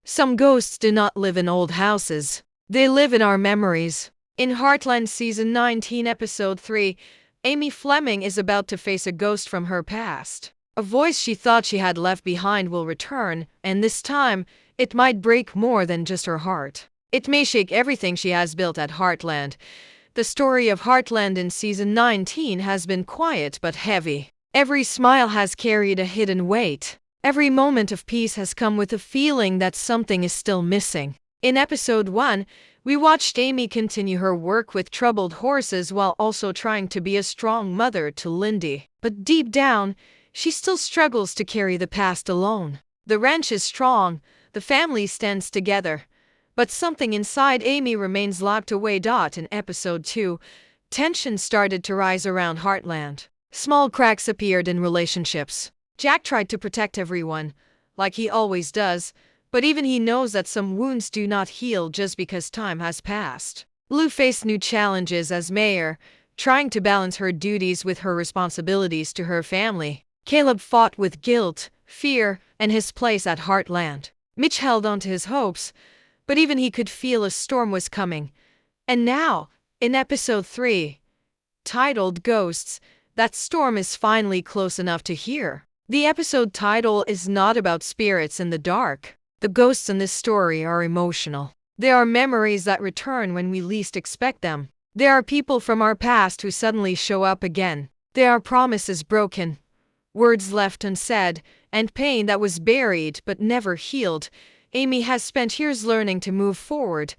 Some ghosts do not live in old houses. They live in our memories. In Heartland Season 19, Episode 3, Amy Fleming is about to face a ghost from her past. A voice she thought she had left behind will return, and this time, it might break more than just her heart. It may shake everything she has built at Heartland. The story of Heartland in Season 19 has been quiet but heavy. Every smile has carried a hidden weight. Every moment of peace has come with a feeling that something is still missing. In Episode 1, we watched Amy continue her work with troubled horses while also trying to be a strong mother to Lyndy. But deep down, she still struggles to carry the past alone. The ranch is strong, the family stands together, but something inside Amy remains locked away. In Episode 2, tension started to rise around Heartland. Small cracks appeared in relationships. Jack tried to protect everyone, like he always does, but even he knows that some wounds do not heal just because time has passed. Lou faced new challenges as mayor, trying to balance her duties with her responsibilities to her family. Caleb fought with guilt, fear, and his place at Heartland. Mitch held on to his hopes, but even he could feel a storm was coming. And now, in Episode 3, titled Ghosts, that storm is finally close enough to hear. The episode title is not about spirits in the dark. The ghosts in this story are emotional. They are memories that return when we least expect them. They are people from our past who suddenly show up again. They are promises broken, words left unsaid, and pain that was buried but never healed. Amy has spent years learning to move forward,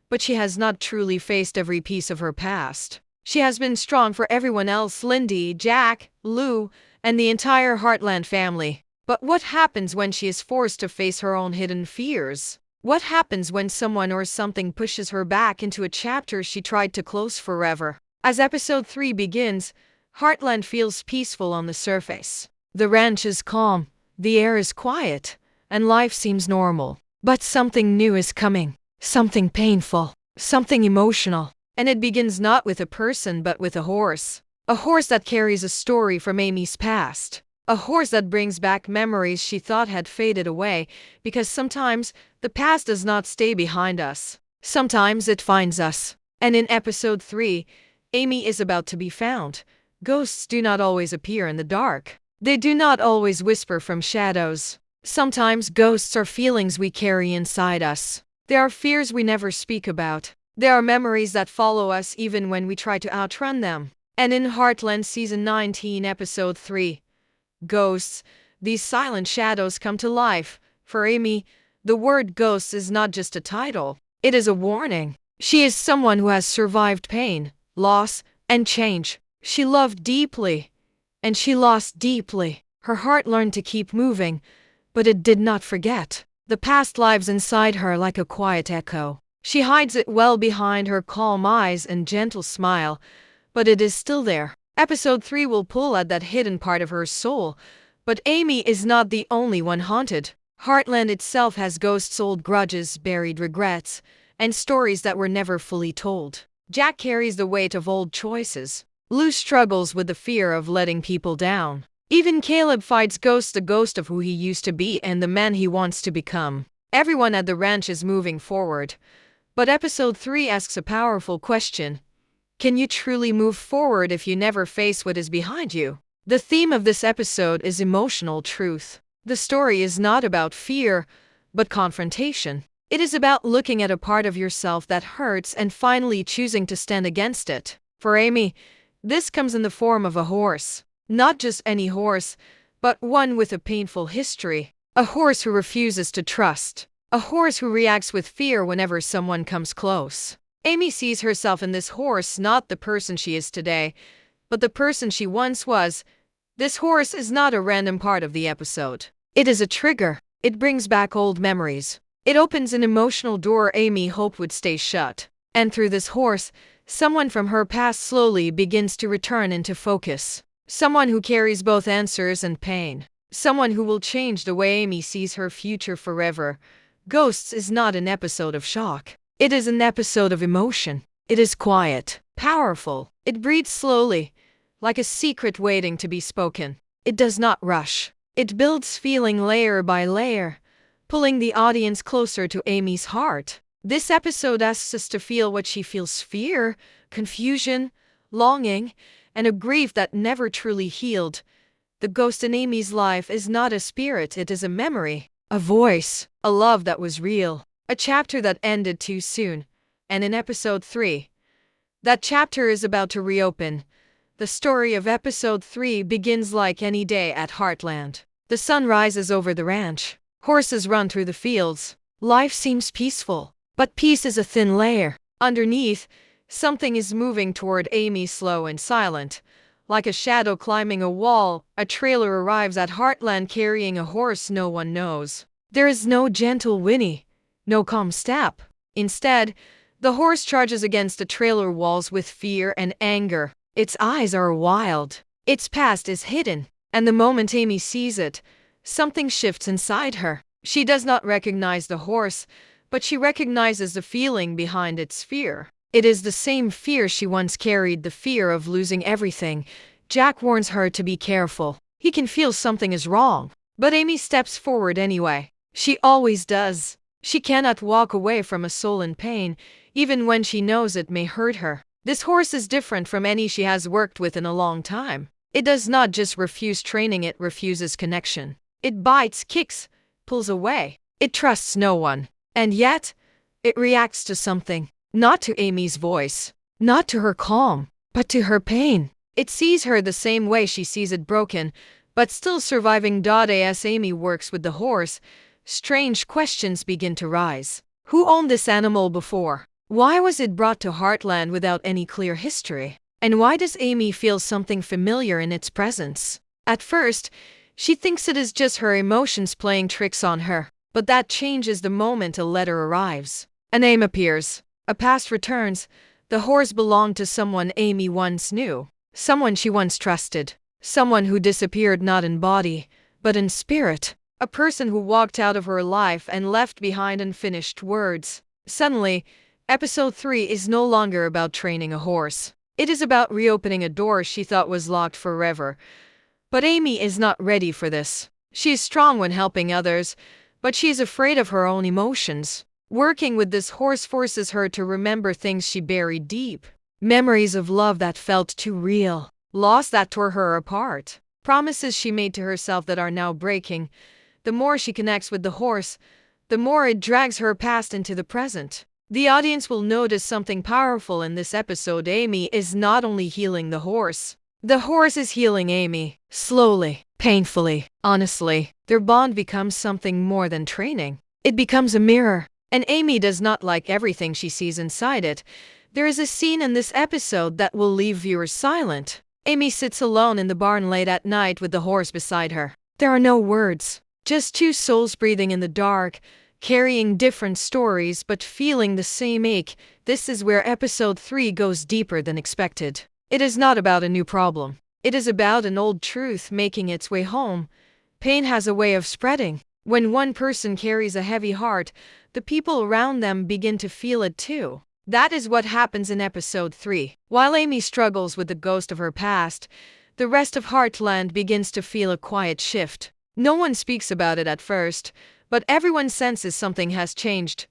but she has not truly faced every piece of her past. She has been strong for everyone else: Lyndy, Jack, Lou, and the entire Heartland family. But what happens when she is forced to face her own hidden fears? What happens when someone or something pushes her back into a chapter she tried to close forever? As Episode 3 begins, Heartland feels peaceful on the surface. The ranch is calm, the air is quiet, and life seems normal. But something new is coming. Something painful. Something emotional. And it begins not with a person but with a horse. A horse that carries a story from Amy's past. A horse that brings back memories she thought had faded away, because sometimes the past does not stay behind us. Sometimes it finds us. And in Episode 3, Amy is about to be found. Ghosts do not always appear in the dark. They do not always whisper from shadows. Sometimes ghosts are feelings we carry inside us. There are fears we never speak about. There are memories that follow us even when we try to outrun them. And in Heartland Season 19, Episode 3, Ghosts, these silent shadows come to life. For Amy, the word ghosts is not just a title. It is a warning. She is someone who has survived pain, loss, and change. She loved deeply, and she lost deeply. Her heart learned to keep moving, but it did not forget. The past lives inside her like a quiet echo. She hides it well behind her calm eyes and gentle smile, but it is still there. Episode 3 will pull at that hidden part of her soul, but Amy is not the only one haunted. Heartland itself has ghosts, old grudges, buried regrets, and stories that were never fully told. Jack carries the weight of old choices. Lou struggles with the fear of letting people down. Even Caleb fights ghosts, the ghost of who he used to be and the man he wants to become. Everyone at the ranch is moving forward. But Episode 3 asks a powerful question. Can you truly move forward if you never face what is behind you? The theme of this episode is emotional truth. The story is not about fear, but confrontation. It is about looking at a part of yourself that hurts and finally choosing to stand against it. For Amy, this comes in the form of a horse. Not just any horse, but one with a painful history. A horse who refuses to trust. A horse who reacts with fear whenever someone comes close. Amy sees herself in this horse, not the person she is today, but the person she once was. This horse is not a random part of the episode. It is a trigger. It brings back old memories. It opens an emotional door Amy hoped would stay shut. And through this horse, someone from her past slowly begins to return into focus. Someone who carries both answers and pain. Someone who will change the way Amy sees her future forever. Ghosts is not an episode of shock. It is an episode of emotion. It is quiet, powerful. It breathes slowly, like a secret waiting to be spoken. It does not rush. It builds feeling layer by layer, pulling the audience closer to Amy's heart. This episode asks us to feel what she feels: fear, confusion, longing, and a grief that never truly healed. The ghost in Amy's life is not a spirit, it is a memory, a voice, a love that was real, a chapter that ended too soon. And in episode 3, that chapter is about to reopen. The story of episode 3 begins like any day at Heartland. The sun rises over the ranch. Horses run through the fields. Life seems peaceful, but peace is a thin layer. Underneath, something is moving toward Amy, slow and silent. Like a shadow climbing a wall, a trailer arrives at Heartland carrying a horse no one knows. There is no gentle whinny, no calm step. Instead, the horse charges against the trailer walls with fear and anger. Its eyes are wild. Its past is hidden. And the moment Amy sees it, something shifts inside her. She does not recognize the horse, but she recognizes the feeling behind its fear. It is the same fear she once carried, the fear of losing everything. Jack warns her to be careful. He can feel something is wrong. But Amy steps forward anyway. She always does. She cannot walk away from a soul in pain, even when she knows it may hurt her. This horse is different from any she has worked with in a long time. It does not just refuse training, it refuses connection. It bites, kicks, pulls away. It trusts no one. And yet, it reacts to something. Not to Amy's voice, not to her calm, but to her pain. It sees her the same way she sees it, broken, but still surviving. As Amy works with the horse, strange questions begin to rise. Who owned this animal before? Why was it brought to Heartland without any clear history? And why does Amy feel something familiar in its presence? At first, she thinks it is just her emotions playing tricks on her, but that changes the moment a letter arrives. A name appears. A past returns. The horse belonged to someone Amy once knew, someone she once trusted, someone who disappeared not in body, but in spirit, a person who walked out of her life and left behind unfinished words. Suddenly, episode 3 is no longer about training a horse. It is about reopening a door she thought was locked forever. But Amy is not ready for this. She is strong when helping others, but she is afraid of her own emotions. Working with this horse forces her to remember things she buried deep. Memories of love that felt too real. Loss that tore her apart. Promises she made to herself that are now breaking. The more she connects with the horse, the more it drags her past into the present. The audience will notice something powerful in this episode. Amy is not only healing the horse is healing Amy. Slowly, painfully, honestly. Their bond becomes something more than training. It becomes a mirror. And Amy does not like everything she sees inside it. There is a scene in this episode that will leave viewers silent. Amy sits alone in the barn late at night with the horse beside her. There are no words, just two souls breathing in the dark, carrying different stories but feeling the same ache. This is where episode 3 goes deeper than expected. It is not about a new problem. It is about an old truth making its way home. Pain has a way of spreading. When one person carries a heavy heart, the people around them begin to feel it too. That is what happens in episode 3. While Amy struggles with the ghost of her past, the rest of Heartland begins to feel a quiet shift. No one speaks about it at first, but everyone senses something has changed.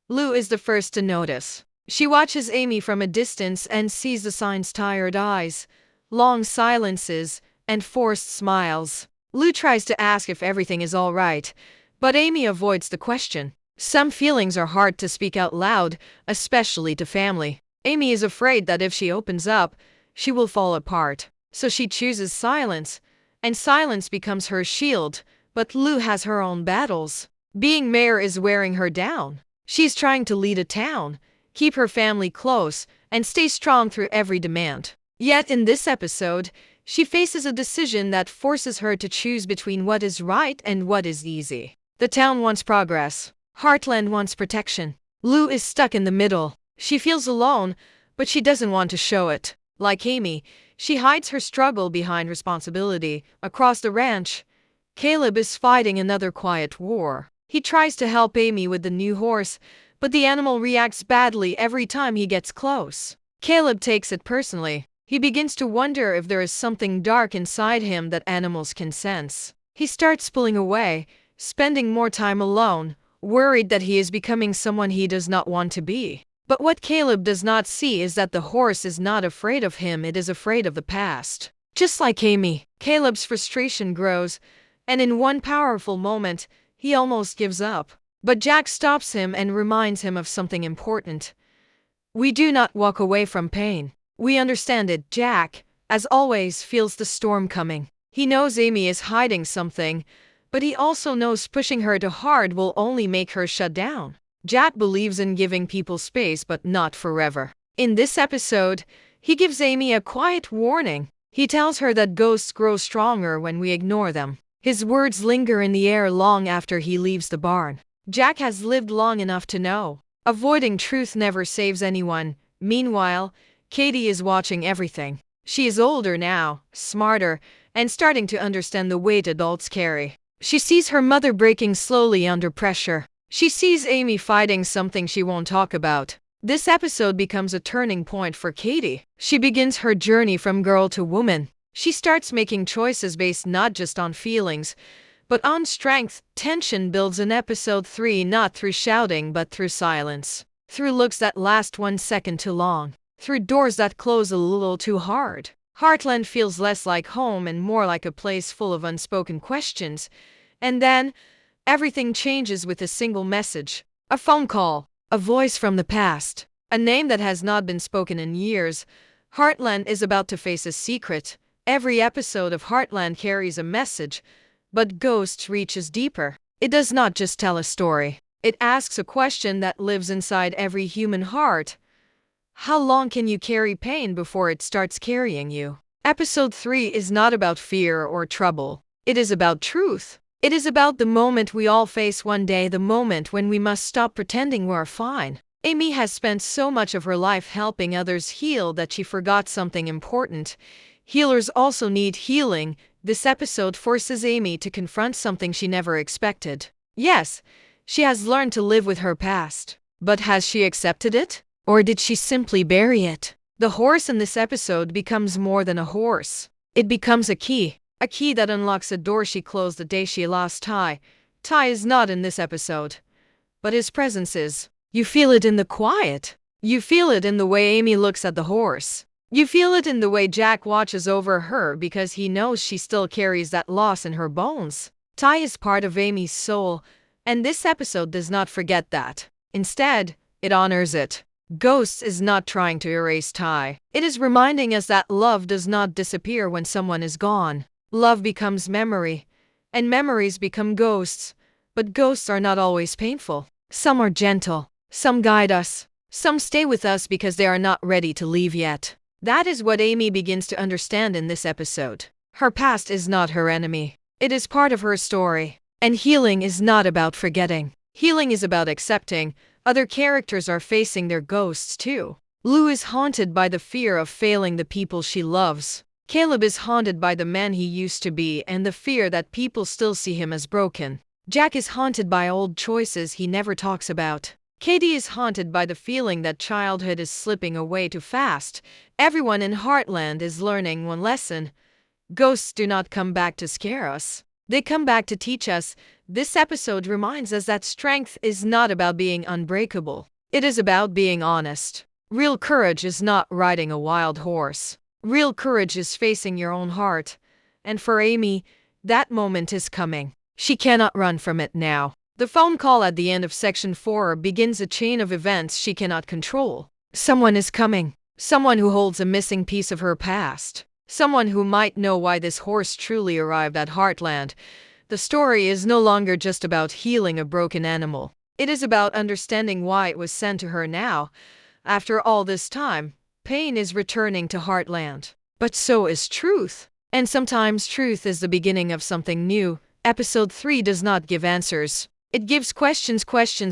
Lou is the first to notice. She watches Amy from a distance and sees the sign's tired eyes, long silences, and forced smiles. Lou tries to ask if everything is all right, but Amy avoids the question. Some feelings are hard to speak out loud, especially to family. Amy is afraid that if she opens up, she will fall apart. So she chooses silence, and silence becomes her shield. But Lou has her own battles. Being mayor is wearing her down. She's trying to lead a town, keep her family close, and stay strong through every demand. Yet in this episode, she faces a decision that forces her to choose between what is right and what is easy. The town wants progress. Heartland wants protection. Lou is stuck in the middle. She feels alone, but she doesn't want to show it. Like Amy, she hides her struggle behind responsibility. Across the ranch, Caleb is fighting another quiet war. He tries to help Amy with the new horse, but the animal reacts badly every time he gets close. Caleb takes it personally. He begins to wonder if there is something dark inside him that animals can sense. He starts pulling away, spending more time alone, worried that he is becoming someone he does not want to be. But what Caleb does not see is that the horse is not afraid of him, it is afraid of the past. Just like Amy, Caleb's frustration grows, and in one powerful moment, he almost gives up. But Jack stops him and reminds him of something important. We do not walk away from pain. We understand it. Jack, as always, feels the storm coming. He knows Amy is hiding something, but he also knows pushing her too hard will only make her shut down. Jack believes in giving people space, but not forever. In this episode, he gives Amy a quiet warning. He tells her that ghosts grow stronger when we ignore them. His words linger in the air long after he leaves the barn. Jack has lived long enough to know. Avoiding truth never saves anyone. Meanwhile, Katie is watching everything. She is older now, smarter, and starting to understand the weight adults carry. She sees her mother breaking slowly under pressure. She sees Amy fighting something she won't talk about. This episode becomes a turning point for Katie. She begins her journey from girl to woman. She starts making choices based not just on feelings, but on strength. Tension builds in episode 3 not through shouting but through silence. Through looks that last 1 second too long. Through doors that close a little too hard. Heartland feels less like home and more like a place full of unspoken questions. And then, everything changes with a single message. A phone call. A voice from the past. A name that has not been spoken in years. Heartland is about to face a secret. Every episode of Heartland carries a message. But Ghosts reaches deeper. It does not just tell a story. It asks a question that lives inside every human heart. How long can you carry pain before it starts carrying you? Episode 3 is not about fear or trouble. It is about truth. It is about the moment we all face one day, the moment when we must stop pretending we're fine. Amy has spent so much of her life helping others heal that she forgot something important. Healers also need healing. This episode forces Amy to confront something she never expected. Yes, she has learned to live with her past. But has she accepted it? Or did she simply bury it? The horse in this episode becomes more than a horse. It becomes a key that unlocks a door she closed the day she lost Ty. Ty is not in this episode, but his presence is. You feel it in the quiet. You feel it in the way Amy looks at the horse. You feel it in the way Jack watches over her because he knows she still carries that loss in her bones. Ty is part of Amy's soul, and this episode does not forget that. Instead, it honors it. Ghosts is not trying to erase Ty. It is reminding us that love does not disappear when someone is gone. Love becomes memory, and memories become ghosts. But ghosts are not always painful. Some are gentle. Some guide us. Some stay with us because they are not ready to leave yet. That is what Amy begins to understand in this episode. Her past is not her enemy. It is part of her story. And healing is not about forgetting. Healing is about accepting. Other characters are facing their ghosts too. Lou is haunted by the fear of failing the people she loves. Caleb is haunted by the man he used to be and the fear that people still see him as broken. Jack is haunted by old choices he never talks about. Katie is haunted by the feeling that childhood is slipping away too fast. Everyone in Heartland is learning one lesson. Ghosts do not come back to scare us. They come back to teach us. This episode reminds us that strength is not about being unbreakable. It is about being honest. Real courage is not riding a wild horse. Real courage is facing your own heart. And for Amy, that moment is coming. She cannot run from it now. The phone call at the end of section 4 begins a chain of events she cannot control. Someone is coming. Someone who holds a missing piece of her past. Someone who might know why this horse truly arrived at Heartland. The story is no longer just about healing a broken animal. It is about understanding why it was sent to her now. After all this time, pain is returning to Heartland. But so is truth. And sometimes truth is the beginning of something new. Episode 3 does not give answers. It gives questions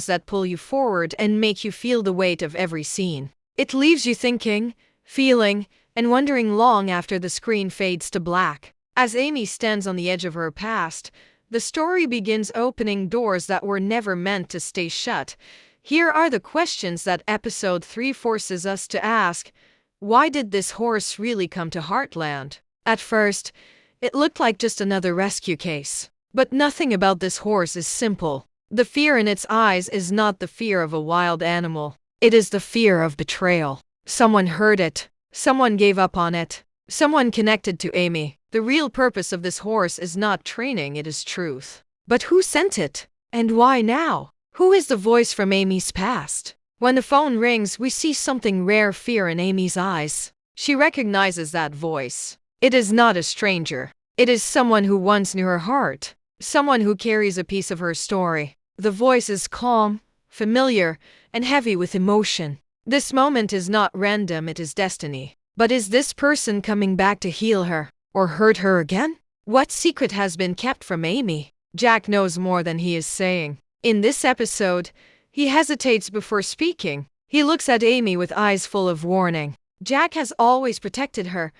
that pull you forward and make you feel the weight of every scene. It leaves you thinking, feeling, and wondering long after the screen fades to black. As Amy stands on the edge of her past, the story begins opening doors that were never meant to stay shut. Here are the questions that episode 3 forces us to ask. Why did this horse really come to Heartland? At first, it looked like just another rescue case. But nothing about this horse is simple. The fear in its eyes is not the fear of a wild animal. It is the fear of betrayal. Someone heard it. Someone gave up on it. Someone connected to Amy. The real purpose of this horse is not training, it is truth. But who sent it? And why now? Who is the voice from Amy's past? When the phone rings, we see something rare: fear in Amy's eyes. She recognizes that voice. It is not a stranger. It is someone who once knew her heart. Someone who carries a piece of her story. The voice is calm, familiar, and heavy with emotion. This moment is not random, it is destiny. But is this person coming back to heal her, or hurt her again? What secret has been kept from Amy? Jack knows more than he is saying. In this episode, he hesitates before speaking. He looks at Amy with eyes full of warning. Jack has always protected her,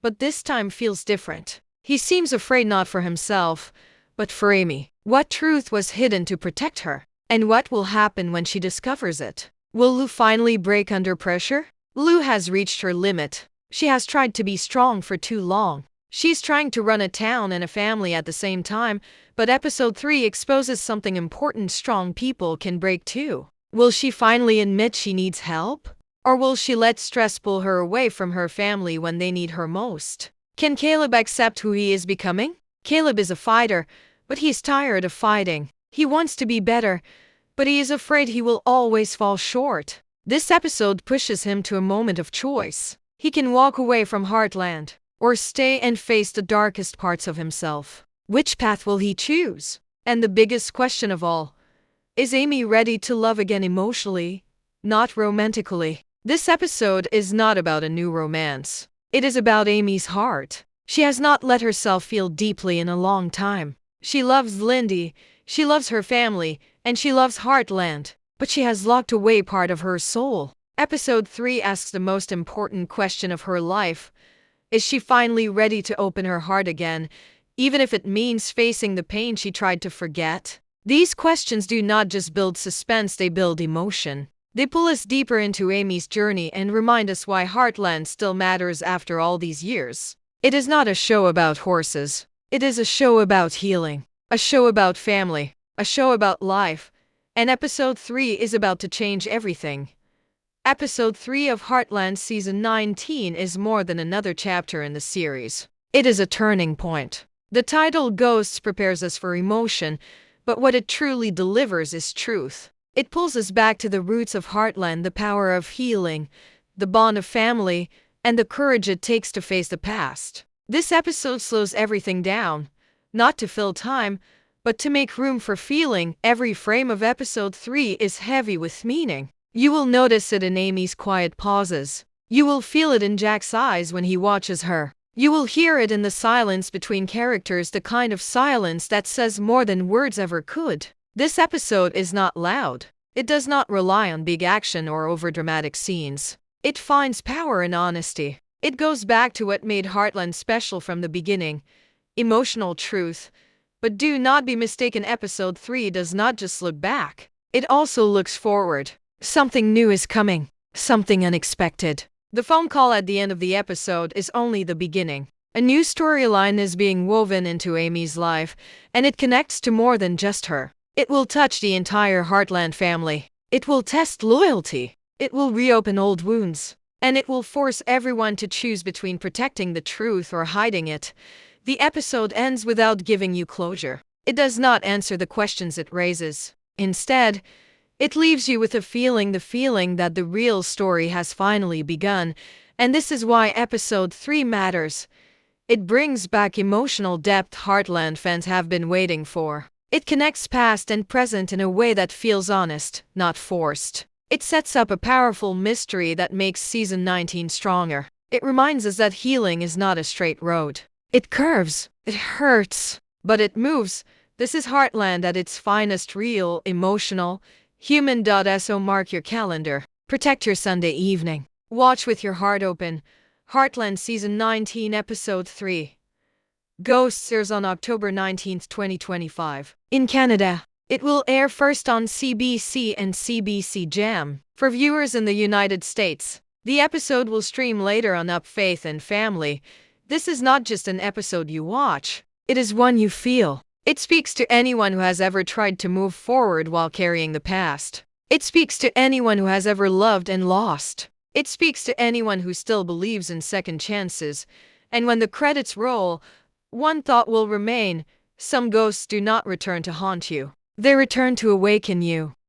but this time feels different. He seems afraid not for himself, but for Amy. What truth was hidden to protect her? And what will happen when she discovers it? Will Lou finally break under pressure? Lou has reached her limit. She has tried to be strong for too long. She's trying to run a town and a family at the same time, but episode 3 exposes something important: strong people can break too. Will she finally admit she needs help? Or will she let stress pull her away from her family when they need her most? Can Caleb accept who he is becoming? Caleb is a fighter, but he's tired of fighting. He wants to be better, but he is afraid he will always fall short. This episode pushes him to a moment of choice. He can walk away from Heartland, or stay and face the darkest parts of himself. Which path will he choose? And the biggest question of all, is Amy ready to love again emotionally, not romantically? This episode is not about a new romance. It is about Amy's heart. She has not let herself feel deeply in a long time. She loves Lyndy, she loves her family, and she loves Heartland, but she has locked away part of her soul. Episode 3 asks the most important question of her life. Is she finally ready to open her heart again, even if it means facing the pain she tried to forget? These questions do not just build suspense, they build emotion. They pull us deeper into Amy's journey and remind us why Heartland still matters after all these years. It is not a show about horses. It is a show about healing, a show about family, a show about life. And episode 3 is about to change everything. Episode 3 of Heartland Season 19 is more than another chapter in the series. It is a turning point. The title Ghosts prepares us for emotion, but what it truly delivers is truth. It pulls us back to the roots of Heartland, the power of healing, the bond of family, and the courage it takes to face the past. This episode slows everything down, not to fill time, but to make room for feeling. Every frame of episode 3 is heavy with meaning. You will notice it in Amy's quiet pauses. You will feel it in Jack's eyes when he watches her. You will hear it in the silence between characters, the kind of silence that says more than words ever could. This episode is not loud. It does not rely on big action or overdramatic scenes. It finds power in honesty. It goes back to what made Heartland special from the beginning: emotional truth. But do not be mistaken, episode 3 does not just look back. It also looks forward. Something new is coming. Something unexpected. The phone call at the end of the episode is only the beginning. A new storyline is being woven into Amy's life, and it connects to more than just her. It will touch the entire Heartland family. It will test loyalty. It will reopen old wounds. And it will force everyone to choose between protecting the truth or hiding it. The episode ends without giving you closure. It does not answer the questions it raises. Instead, it leaves you with the feeling that the real story has finally begun. And this is why episode 3 matters. It brings back emotional depth Heartland fans have been waiting for. It connects past and present in a way that feels honest, not forced. It sets up a powerful mystery that makes season 19 stronger. It reminds us that healing is not a straight road. It curves, it hurts, but it moves. This is Heartland at its finest: real, emotional, human. So mark your calendar. Protect your Sunday evening. Watch with your heart open. Heartland Season 19 Episode 3. Ghosts airs on October 19, 2025. In Canada, it will air first on CBC and CBC Gem. For viewers in the United States, the episode will stream later on Up Faith and Family. This is not just an episode you watch. It is one you feel. It speaks to anyone who has ever tried to move forward while carrying the past. It speaks to anyone who has ever loved and lost. It speaks to anyone who still believes in second chances. And when the credits roll, one thought will remain: some ghosts do not return to haunt you. They return to awaken you.